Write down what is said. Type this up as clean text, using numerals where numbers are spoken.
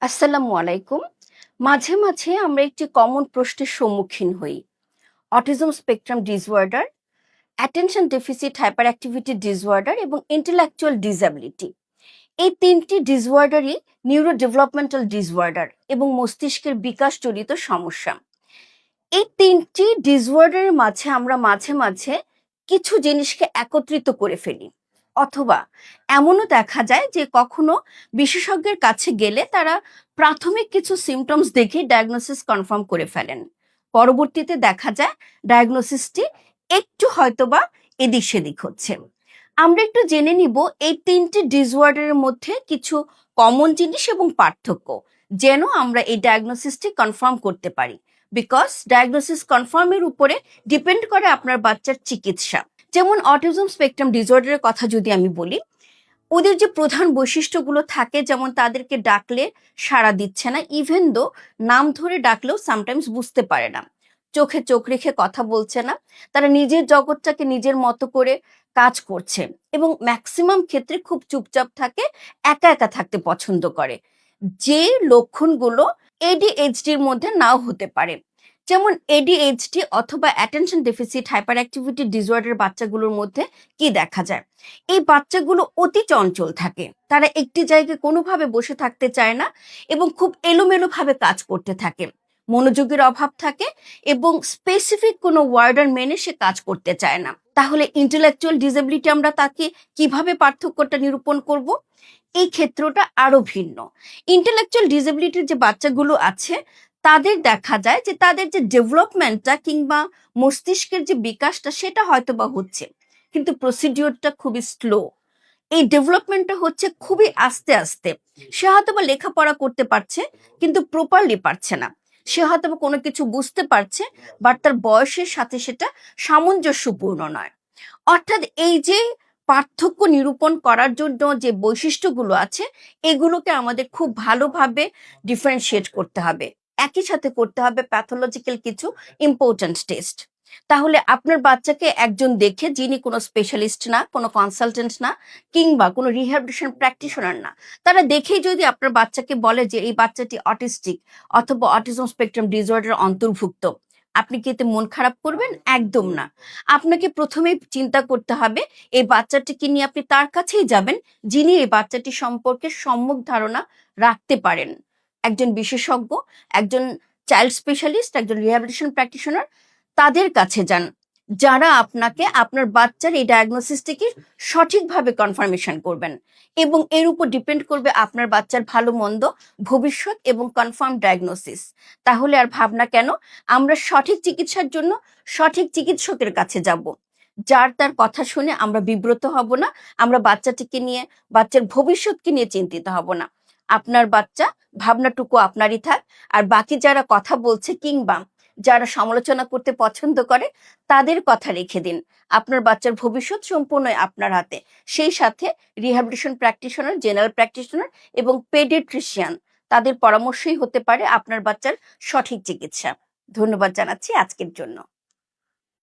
আসসালামু আলাইকুম। মাঝে মাঝে আমরা একটি কমন প্রশ্নের সম্মুখীন হই। Autism spectrum disorder, attention deficit hyper activity disorder এবং ইন্টেলেকচুয়াল ডিসএবিলিটি, এই তিনটি ডিসঅর্ডারই নিউরো ডেভেলপমেন্টাল ডিসঅর্ডার এবং মস্তিষ্কের বিকাশ জড়িত সমস্যা। এই তিনটি ডিসঅর্ডারের মাঝে আমরা মাঝে মাঝে কিছু জিনিসকে একত্রিত করে ফেলি, অথবা এমনও দেখা যায় যে কখনো বিশেষজ্ঞের কাছে গেলে তারা প্রাথমিক কিছু সিমটমস দেখে ডায়াগনোসিস কনফার্ম করে ফেলেন। পরবর্তীতে দেখা যায় ডায়াগনোসিসটি একটু হয়তোবা এদিক সেদিক হচ্ছে। আমরা একটু জেনে নিব এই তিনটি ডিসঅর্ডারের মধ্যে কিছু কমন জিনিস এবং পার্থক্য, যেন আমরা এই ডায়াগনোসিসটি কনফার্ম করতে পারি। বিকজ ডায়াগনোসিস কনফার্মের উপরে ডিপেন্ড করে আপনার বাচ্চার চিকিৎসা। যেমন অটিজম স্পেকট্রাম ডিসঅর্ডারের কথা যদি আমি বলি, ওদের যে প্রধান বৈশিষ্ট্যগুলো থাকে, যেমন তাদেরকে ডাকলে সাড়া দিচ্ছে না, ইভেন দো নাম ধরে ডাকলেও সামটাইমস বুঝতে পারে না, চোখে চোখ রেখে কথা বলছে না, তারা নিজের জগৎটাকে নিজের মতো করে কাজ করছে এবং ম্যাক্সিমাম ক্ষেত্রে খুব চুপচাপ থাকে, একা একা থাকতে পছন্দ করে, যে লক্ষণগুলো এডিএইচডির মধ্যে নাও হতে পারে। যেমন এডিএইচডি অথবা attention deficit hyper activity disorder বাচ্চাগুলোর মধ্যে কি দেখা যায়, এই বাচ্চাগুলো অতি চঞ্চল থাকে, তারা একটি জায়গায় কোনোভাবে বসে থাকতে চায় না এবং খুব এলোমেলো ভাবে কাজ করতে থাকে, মনোযোগের অভাব থাকে এবং স্পেসিফিক কোনো ওয়ার্ডার মেনে সে কাজ করতে চায় না। তাহলে ইন্টেলেকচুয়াল ডিসএবিলিটি আমরা তাকে কিভাবে পার্থক্যটা নিরূপণ করব? এই ক্ষেত্রটা আরো ভিন্ন। ইন্টেলেকচুয়াল ডিসএবিলিটির যে বাচ্চাগুলো আছে তাদের দেখা যায় যে তাদের যে ডেভেলপমেন্টটা কিংবা মস্তিষ্কের যে বিকাশটা সেটা হয়তো বা হচ্ছে, কিন্তু প্রসিডিওরটা খুবই স্লো। এই ডেভেলপমেন্টটা হচ্ছে খুবই আস্তে আস্তে। সে হয়তো বা লেখাপড়া করতে পারছে কিন্তু প্রপারলি পারছে না, সে হয়তো বা কোনো কিছু বুঝতে পারছে বাট তার বয়সের সাথে সেটা সামঞ্জস্যপূর্ণ নয়। অর্থাৎ এই যে পার্থক্য নিরূপণ করার জন্য যে বৈশিষ্ট্যগুলো আছে, এগুলোকে আমাদের খুব ভালোভাবে ডিফারেন্সিয়েট করতে হবে। একই সাথে করতে হবে প্যাথোলজিক্যাল কিছু ইম্পর্ট্যান্ট টেস্ট। তাহলে আপনার বাচ্চাকে একজন দেখে, যিনি কোনো স্পেশালিস্ট না, কোনো কনসালটেন্ট না, কিংবা কোনো রিহ্যাবিলিটেশন প্র্যাকটিশনার না, তারা দেখেই যদি আপনার বাচ্চাকে বলে যে এই বাচ্চাটি অটিস্টিক অথবা অটিজম স্পেকট্রাম ডিসঅর্ডার অন্তর্ভুক্ত, আপনি কি এতে মন খারাপ করবেন? একদম না। আপনাকে প্রথমেই চিন্তা করতে হবে এই বাচ্চাটিকে নিয়ে আপনি তার কাছেই যাবেন যিনি এই বাচ্চাটি সম্পর্কে সম্যক ধারণা রাখতে পারেন, একজন বিশেষজ্ঞ, একজন চাইল্ড স্পেশালিস্ট, একজন রিহ্যাবিলিটেশন প্র্যাকটিশনার। তাদের কাছে যান যারা আপনাকে আপনার বাচ্চার এই ডায়াগনোসিসটিকে সঠিকভাবে কনফার্মেশন করবেন এবং এর উপর ডিপেন্ড করবে আপনার বাচ্চার ভালো মন্দ ভবিষ্যৎ এবং কনফার্ম ডায়াগনোসিস। তাহলে আর ভাবনা কেন, আমরা সঠিক চিকিৎসার জন্য সঠিক চিকিৎসকের কাছে যাব, যার তার কথা শুনে আমরা বিব্রত হব না, আমরা বাচ্চাটিকে নিয়ে, বাচ্চার ভবিষ্যৎকে নিয়ে চিন্তিত হব না। আপনার বাচ্চা ভাবনাটুকু আপনারই থাক, আর বাকি যারা কথা বলছে কিংবা যারা সমালোচনা করতে পছন্দ করে তাদের কথা রেখে দিন। আপনার বাচ্চার ভবিষ্যৎ সম্পূর্ণ আপনার হাতে। সেই সাথে রিহ্যাবিলিটেশন প্র্যাকটিশনার, জেনারেল প্র্যাকটিশনার এবং পেডিয়াট্রিশিয়ান, তাদের পরামর্শই হতে পারে আপনার বাচ্চার সঠিক চিকিৎসা। ধন্যবাদ জানাচ্ছি আজকের জন্য।